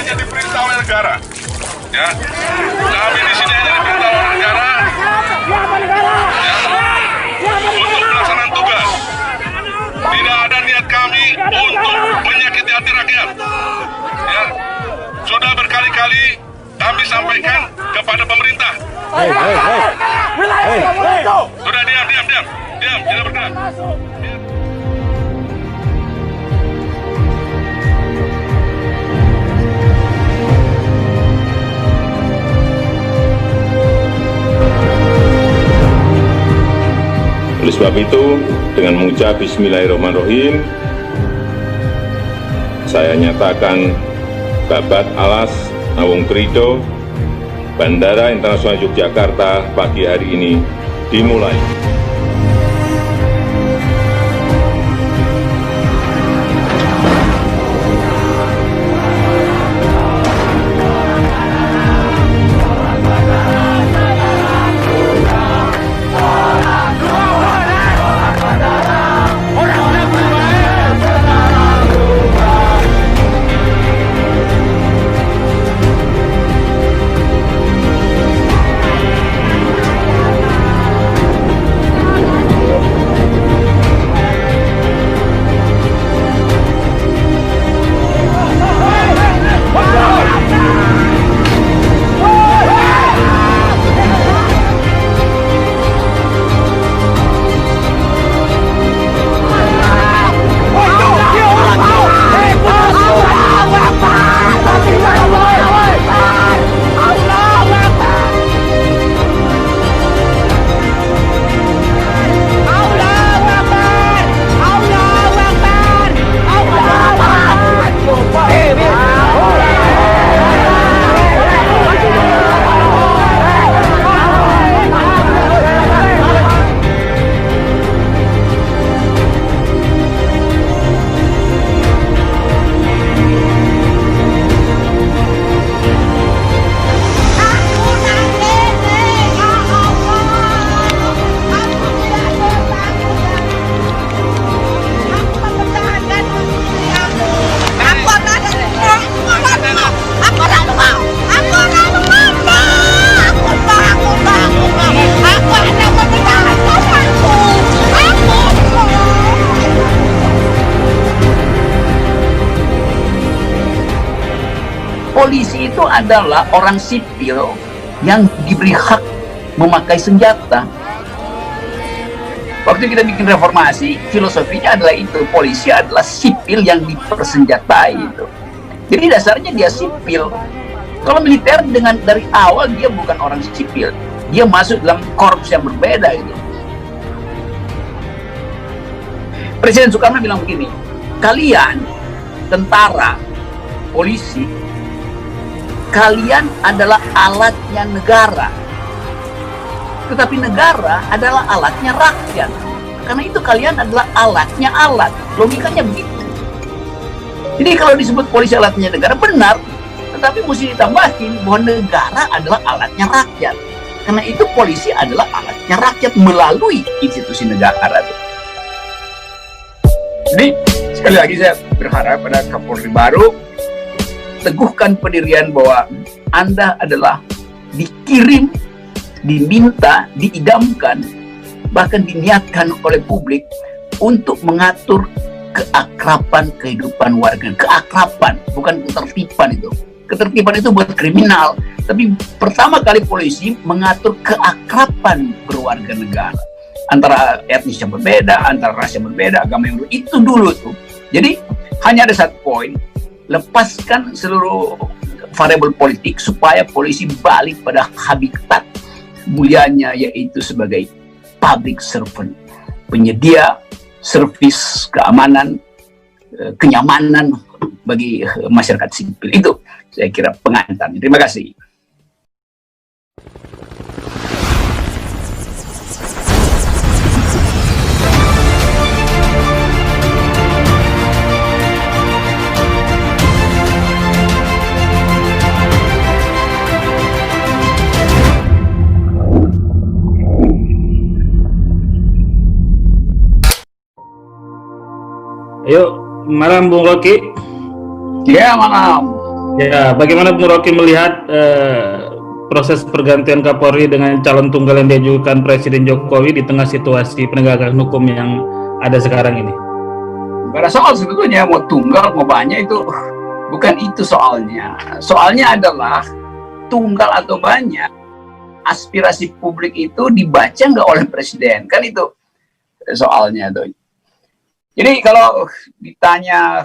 hanya diperintah oleh negara. Ya, kami di sini hanya diperintah oleh negara untuk pelaksanaan tugas. Tidak ada niat kami untuk menyakiti hati rakyat. Ya, sudah berkali-kali kami sampaikan kepada pemerintah. Sudah diam, tidak bergerak. Oleh sebab itu, dengan mengucap Bismillahirrahmanirrahim, saya nyatakan Babat Alas Awung Krido, Bandara Internasional Yogyakarta pagi hari ini dimulai. Polisi itu adalah orang sipil yang diberi hak memakai senjata. Waktu kita bikin reformasi, filosofinya adalah itu, polisi adalah sipil yang dipersenjatai itu. Jadi dasarnya dia sipil. Kalau militer dari awal dia bukan orang sipil, dia masuk dalam korps yang berbeda itu. Presiden Soekarno bilang begini, kalian tentara, polisi, kalian adalah alatnya negara, tetapi negara adalah alatnya rakyat. Karena itu kalian adalah alatnya alat. Logikanya begitu. Jadi kalau disebut polisi alatnya negara, benar, tetapi mesti ditambahin bahwa negara adalah alatnya rakyat. Karena itu polisi adalah alatnya rakyat melalui institusi negara. Jadi sekali lagi saya berharap pada Kapolri baru teguhkan pendirian bahwa Anda adalah dikirim, diminta, diidamkan, bahkan diniatkan oleh publik untuk mengatur keakraban kehidupan warga. Keakraban, bukan ketertiban itu. Ketertiban itu buat kriminal. Tapi pertama kali polisi mengatur keakraban berwarga negara. Antara etnis yang berbeda, antara ras yang berbeda, agama yang berbeda. Itu dulu tuh. Jadi hanya ada satu poin, lepaskan seluruh variabel politik supaya polisi balik pada habitat mulianya, yaitu sebagai public servant, penyedia servis keamanan, kenyamanan bagi masyarakat sipil. Itu saya kira pengantarnya. Terima kasih. Ayo, malam Bung Rocky. Ya, malam. Ya, bagaimana Bung Rocky melihat proses pergantian Kapolri dengan calon tunggal yang diajukan Presiden Jokowi di tengah situasi penegakan hukum yang ada sekarang ini? Gak ada soal sebetulnya, mau tunggal mau banyak itu bukan itu soalnya. Soalnya adalah tunggal atau banyak, aspirasi publik itu dibaca nggak oleh Presiden, kan itu soalnya tuh. Jadi kalau ditanya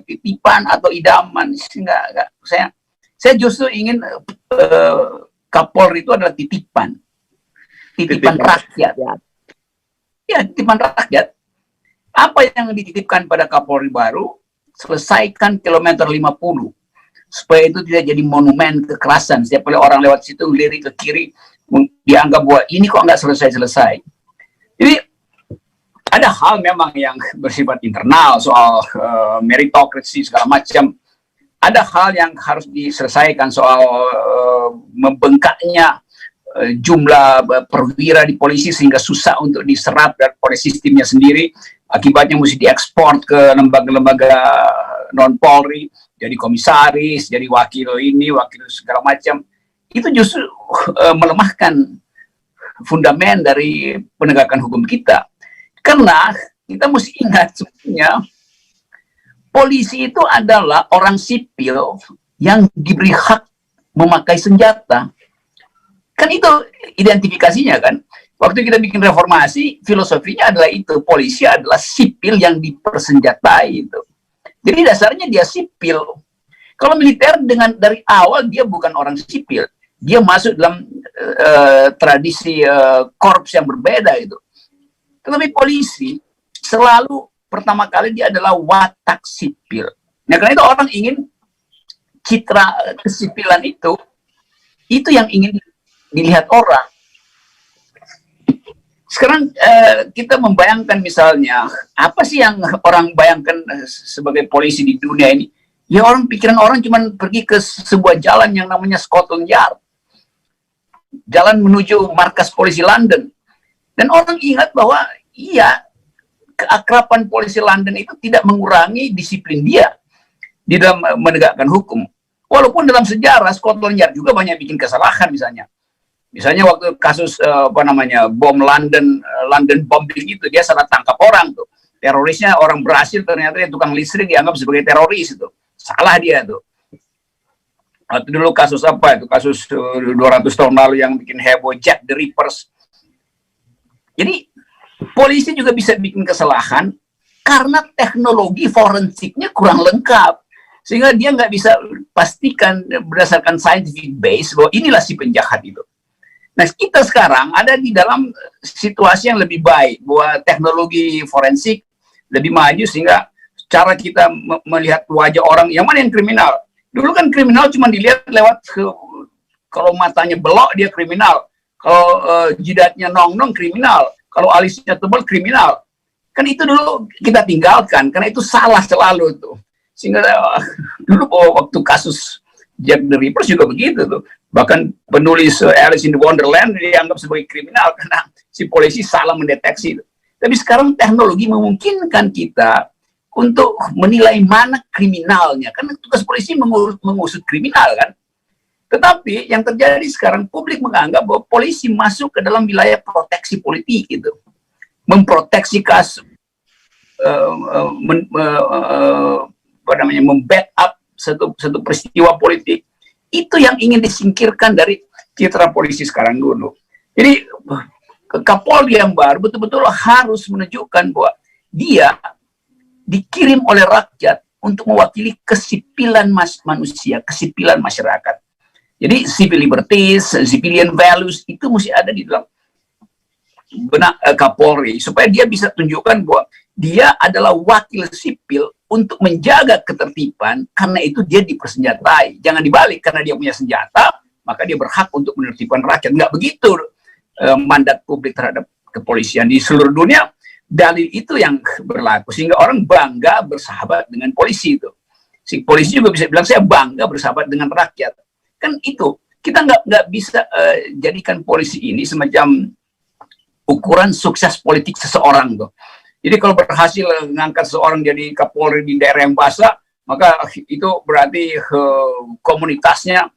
titipan atau idaman, enggak. Saya justru ingin Kapolri itu adalah titipan rakyat. Ya, titipan rakyat. Apa yang dititipkan pada Kapolri baru? Selesaikan kilometer 50 supaya itu tidak jadi monumen kekerasan. Setiap kali orang lewat situ lirik ke kiri, dianggap bahwa ini kok nggak selesai. Jadi ada hal memang yang bersifat internal soal meritokrasi segala macam. Ada hal yang harus diselesaikan soal membengkaknya jumlah perwira di polisi sehingga susah untuk diserap oleh sistemnya sendiri. Akibatnya mesti diekspor ke lembaga-lembaga non Polri, jadi komisaris, jadi wakil ini, wakil segala macam. Itu justru melemahkan fundament dari penegakan hukum kita. Karena kita mesti ingat sebenarnya polisi itu adalah orang sipil yang diberi hak memakai senjata. Kan itu identifikasinya kan. Waktu kita bikin reformasi, filosofinya adalah itu. Polisi adalah sipil yang dipersenjatai itu. Jadi dasarnya dia sipil. Kalau militer dari awal dia bukan orang sipil. Dia masuk dalam tradisi korps yang berbeda itu. Tetapi polisi selalu pertama kali dia adalah watak sipil. Nah, karena itu orang ingin citra kesipilan itu yang ingin dilihat orang. Sekarang kita membayangkan misalnya, apa sih yang orang bayangkan sebagai polisi di dunia ini? Ya pikiran orang cuma pergi ke sebuah jalan yang namanya Scotland Yard. Jalan menuju markas polisi London. Dan orang ingat bahwa iya, keakraban polisi London itu tidak mengurangi disiplin dia di dalam menegakkan hukum. Walaupun dalam sejarah Scotland Yard juga banyak bikin kesalahan misalnya. Misalnya waktu kasus bom London bombing itu, dia salah tangkap orang tuh. Terorisnya orang Brasil, ternyata dia tukang listrik dianggap sebagai teroris itu. Salah dia tuh. Waktu dulu kasus apa itu? Kasus 200 tahun lalu yang bikin heboh, Jack the Rippers. Jadi polisi juga bisa bikin kesalahan karena teknologi forensiknya kurang lengkap. Sehingga dia nggak bisa pastikan berdasarkan scientific base bahwa inilah si penjahat itu. Nah, kita sekarang ada di dalam situasi yang lebih baik, bahwa teknologi forensik lebih maju sehingga cara kita melihat wajah orang, yang mana yang kriminal. Dulu kan kriminal cuma dilihat lewat kalau matanya belok dia kriminal, kalau jidatnya nong-nong kriminal, kalau alisnya tebal kriminal. Kan itu dulu kita tinggalkan, karena itu salah selalu tuh. Sehingga dulu waktu kasus Jack the Rippers juga begitu tuh. Bahkan penulis Alice in the Wonderland dianggap sebagai kriminal karena si polisi salah mendeteksi itu. Tapi sekarang teknologi memungkinkan kita untuk menilai mana kriminalnya. Karena tugas polisi mengusut kriminal kan. Tetapi yang terjadi sekarang, publik menganggap bahwa polisi masuk ke dalam wilayah proteksi politik gitu. Memproteksi kasus, membackup satu peristiwa politik. Itu yang ingin disingkirkan dari citra polisi sekarang dulu. Jadi Kapolri yang baru betul-betul harus menunjukkan bahwa dia dikirim oleh rakyat untuk mewakili kesipilan manusia, kesipilan masyarakat. Jadi civil liberties, civilian values itu mesti ada di dalam benak Kapolri supaya dia bisa tunjukkan bahwa dia adalah wakil sipil untuk menjaga ketertiban, karena itu dia dipersenjatai. Jangan dibalik, karena dia punya senjata, maka dia berhak untuk menertibkan rakyat. Nggak begitu mandat publik terhadap kepolisian di seluruh dunia. Dalil itu yang berlaku, sehingga orang bangga bersahabat dengan polisi itu. Si polisi juga bisa bilang, saya bangga bersahabat dengan rakyat. Kan itu, kita nggak bisa jadikan polisi ini semacam ukuran sukses politik seseorang tuh. Jadi kalau berhasil mengangkat seorang jadi Kapolri di daerah yang basah, maka itu berarti komunitasnya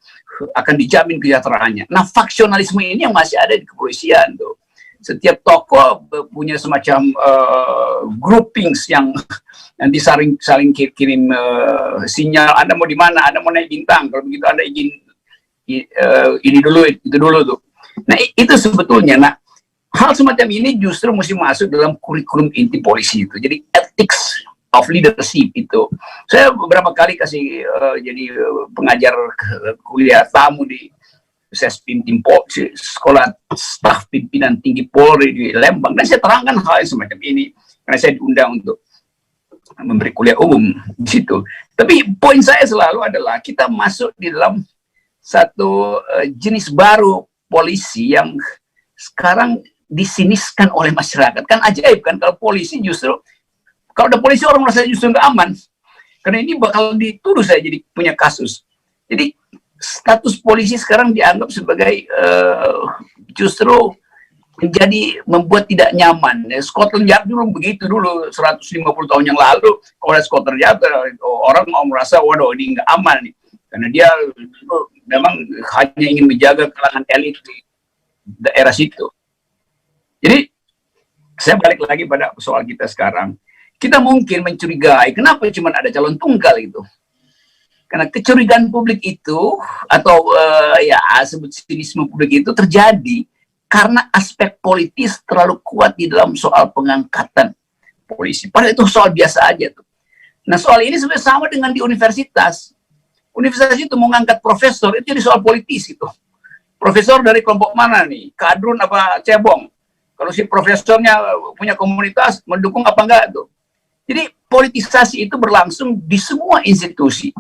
akan dijamin kesejahteraannya. Nah, faksionalisme ini yang masih ada di kepolisian tuh. Setiap tokoh punya semacam groupings yang nanti saling kirim sinyal, Anda mau di mana, Anda mau naik bintang, kalau begitu Anda izin ini dulu, itu dulu tuh. Nah, itu sebetulnya, nah, hal semacam ini justru mesti masuk dalam kurikulum inti polisi itu. Jadi ethics of leadership itu. Saya beberapa kali kasih jadi pengajar kuliah tamu di Sespim Sekolah Staf Pimpinan Tinggi Polri di Lembang, dan saya terangkan hal yang semacam ini karena saya diundang untuk memberi kuliah umum di situ. Tapi poin saya selalu adalah kita masuk di dalam satu jenis baru polisi yang sekarang disiniskan oleh masyarakat. Kan ajaib kan kalau polisi justru, kalau ada polisi orang merasa justru nggak aman. Karena ini bakal dituduh saya jadi punya kasus. Jadi status polisi sekarang dianggap sebagai justru menjadi membuat tidak nyaman. Scotland Yard dulu begitu dulu 150 tahun yang lalu. Kalau ada Scotland Yard orang mau merasa waduh ini nggak aman nih. Karena dia memang hanya ingin menjaga kalangan elit di daerah situ. Jadi saya balik lagi pada soal kita sekarang. Kita mungkin mencurigai kenapa cuma ada calon tunggal itu. Karena kecurigaan publik itu atau ya sebut sinisme publik itu terjadi karena aspek politis terlalu kuat di dalam soal pengangkatan polisi. Padahal itu soal biasa aja tuh. Nah, soal ini sebenarnya sama dengan di universitas. Universitas itu mau ngangkat profesor itu jadi soal politis itu. Profesor dari kelompok mana nih? Kadrun apa cebong? Kalau si profesornya punya komunitas, mendukung apa enggak tuh? Jadi politisasi itu berlangsung di semua institusi.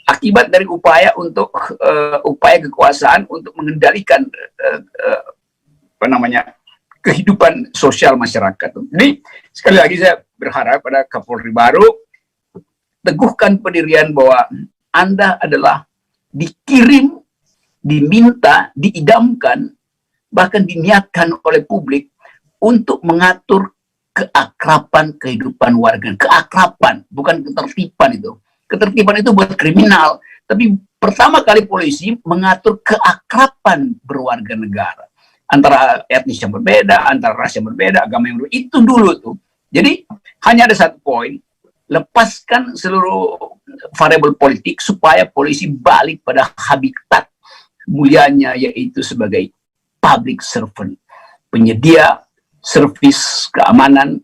Akibat dari upaya untuk upaya kekuasaan untuk mengendalikan kehidupan sosial masyarakat. Jadi sekali lagi saya berharap pada Kapolri baru teguhkan pendirian bahwa Anda adalah dikirim, diminta, diidamkan, bahkan diniatkan oleh publik untuk mengatur keakraban kehidupan warga. Keakraban, bukan ketertiban itu. Ketertiban itu buat kriminal. Tapi pertama kali polisi mengatur keakraban berwarga negara. Antara etnis yang berbeda, antara ras yang berbeda, agama yang berbeda. Itu dulu tuh. Jadi hanya ada satu poin. Lepaskan seluruh variabel politik supaya polisi balik pada habitat mulianya, yaitu sebagai public servant. Penyedia servis keamanan,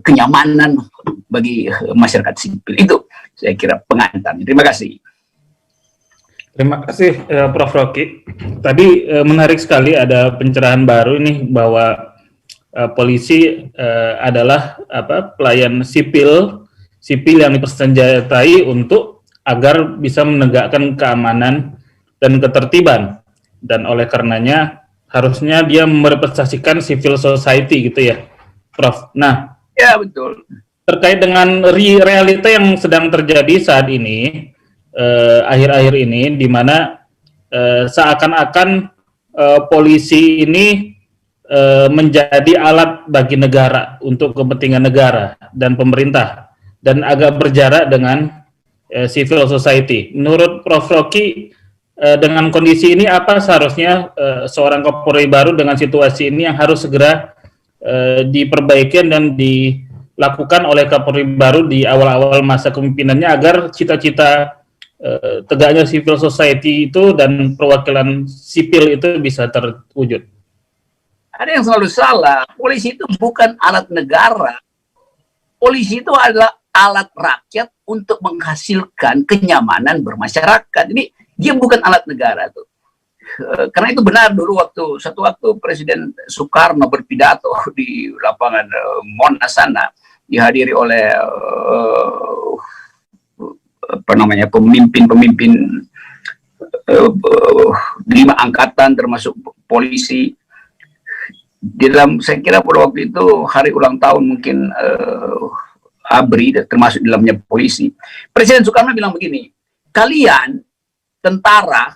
kenyamanan bagi masyarakat sipil. Itu saya kira pengantarnya. Terima kasih. Terima kasih Prof. Rocky. Tadi menarik sekali ada pencerahan baru ini bahwa polisi adalah pelayan sipil yang dipersenjatai untuk agar bisa menegakkan keamanan dan ketertiban, dan oleh karenanya harusnya dia merepresentasikan civil society gitu ya, Prof. Nah, ya betul. Terkait dengan realita yang sedang terjadi saat ini, akhir-akhir ini, di mana seakan-akan polisi ini menjadi alat bagi negara untuk kepentingan negara dan pemerintah, dan agak berjarak dengan civil society. Menurut Prof. Rocky, dengan kondisi ini apa seharusnya seorang Kapolri baru dengan situasi ini yang harus segera diperbaiki dan dilakukan oleh Kapolri baru di awal-awal masa kepemimpinannya agar cita-cita tegaknya civil society itu dan perwakilan sipil itu bisa terwujud? Ada yang selalu salah. Polisi itu bukan alat negara. Polisi itu adalah alat rakyat untuk menghasilkan kenyamanan bermasyarakat. Ini dia bukan alat negara tuh. Karena itu benar dulu satu waktu Presiden Soekarno berpidato di lapangan Monas sana, dihadiri oleh pemimpin-pemimpin 5 angkatan termasuk polisi. Saya kira pada waktu itu hari ulang tahun mungkin ABRI termasuk di dalamnya polisi. Presiden Soekarno bilang begini, kalian tentara,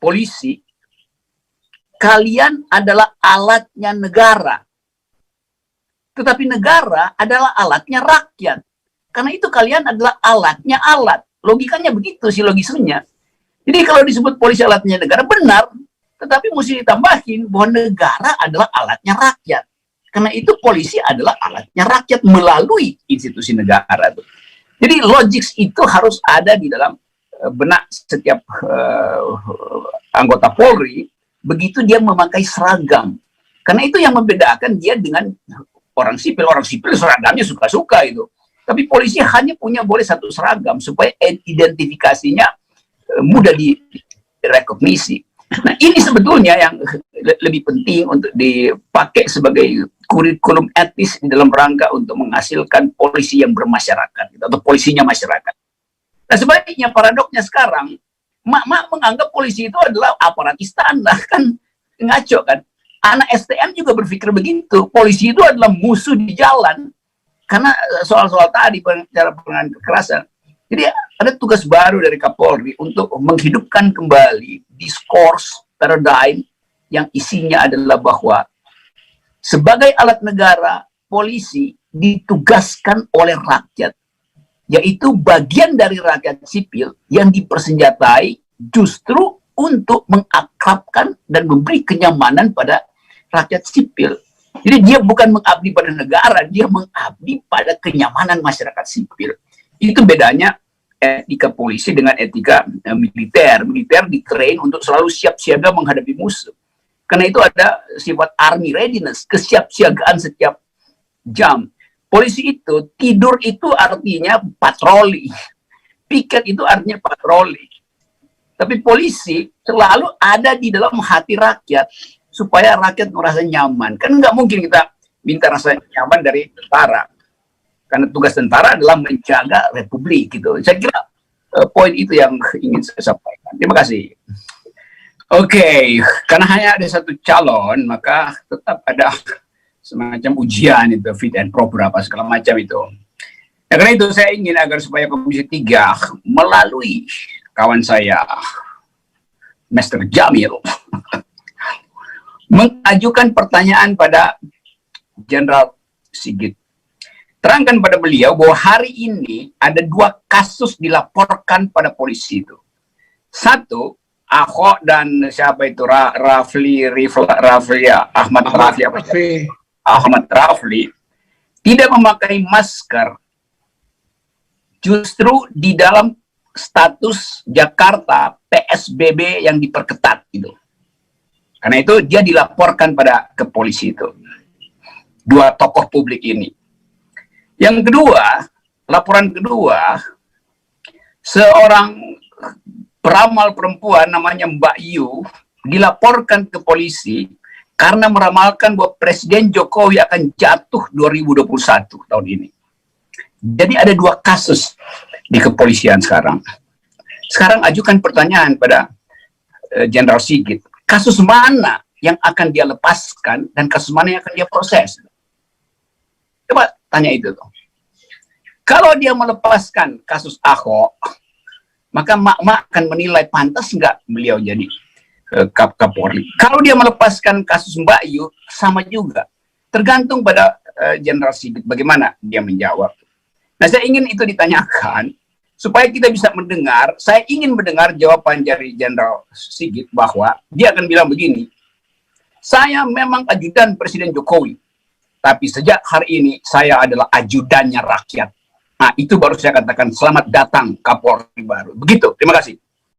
polisi, kalian adalah alatnya negara. Tetapi negara adalah alatnya rakyat. Karena itu kalian adalah alatnya alat. Logikanya begitu sih, logisnya. Jadi kalau disebut polisi alatnya negara, benar. Tetapi mesti ditambahin bahwa negara adalah alatnya rakyat. Karena itu polisi adalah alatnya rakyat melalui institusi negara. Jadi logik itu harus ada di dalam benak setiap anggota Polri, begitu dia memakai seragam. Karena itu yang membedakan dia dengan orang sipil. Orang sipil seragamnya suka-suka itu. Tapi polisi hanya boleh satu seragam supaya identifikasinya mudah direkognisi. Nah, ini sebetulnya yang lebih penting untuk dipakai sebagai kurikulum etis di dalam rangka untuk menghasilkan polisi yang bermasyarakat, gitu, atau polisinya masyarakat. Nah, sebaliknya paradoksnya sekarang, mak menganggap polisi itu adalah aparat istana, kan ngaco kan. Anak STM juga berpikir begitu, polisi itu adalah musuh di jalan, karena soal-soal tadi cara penanganan kekerasan. Jadi ada tugas baru dari Kapolri untuk menghidupkan kembali diskurs paradigm yang isinya adalah bahwa sebagai alat negara, polisi ditugaskan oleh rakyat, yaitu bagian dari rakyat sipil yang dipersenjatai justru untuk mengakrabkan dan memberi kenyamanan pada rakyat sipil. Jadi dia bukan mengabdi pada negara, dia mengabdi pada kenyamanan masyarakat sipil. Itu bedanya etika polisi dengan etika militer. Militer ditrain untuk selalu siap siaga menghadapi musuh. Karena itu ada sifat army readiness, kesiapsiagaan setiap jam. Polisi itu, tidur itu artinya patroli. Piket itu artinya patroli. Tapi polisi selalu ada di dalam hati rakyat supaya rakyat merasa nyaman. Kan nggak mungkin kita minta rasa nyaman dari tentara. Karena tugas tentara adalah menjaga republik gitu. Saya kira poin itu yang ingin saya sampaikan. Terima kasih. Oke, karena hanya ada satu calon, maka tetap ada semacam ujian itu, fit and proper apa segala macam itu. Ya, karena itu saya ingin agar supaya Komisi 3 melalui kawan saya, Mr. Jamil, mengajukan pertanyaan pada Jenderal Sigit. Terangkan pada beliau bahwa hari ini ada 2 kasus dilaporkan pada polisi itu. Satu, Ahok dan siapa itu Ahmad Rafli tidak memakai masker justru di dalam status Jakarta PSBB yang diperketat itu. Karena itu dia dilaporkan ke polisi itu. 2 tokoh publik ini. Yang kedua, laporan kedua, seorang peramal perempuan namanya Mbak Yu dilaporkan ke polisi karena meramalkan bahwa Presiden Jokowi akan jatuh 2021 tahun ini. Jadi ada 2 kasus di kepolisian sekarang. Sekarang ajukan pertanyaan pada Jenderal Sigit, kasus mana yang akan dia lepaskan dan kasus mana yang akan dia proses? Coba tanya itu tuh. Kalau dia melepaskan kasus Ahok, maka mak akan menilai pantas nggak beliau jadi Kapolri. Kalau dia melepaskan kasus Mbak Yu, sama juga. Tergantung pada Jenderal Sigit bagaimana dia menjawab. Nah, saya ingin itu ditanyakan supaya kita bisa mendengar. Saya ingin mendengar jawaban dari Jenderal Sigit bahwa dia akan bilang begini, saya memang ajudan Presiden Jokowi, tapi sejak hari ini saya adalah ajudannya rakyat. Nah, itu baru saya katakan selamat datang Kapolri baru. Begitu, terima kasih.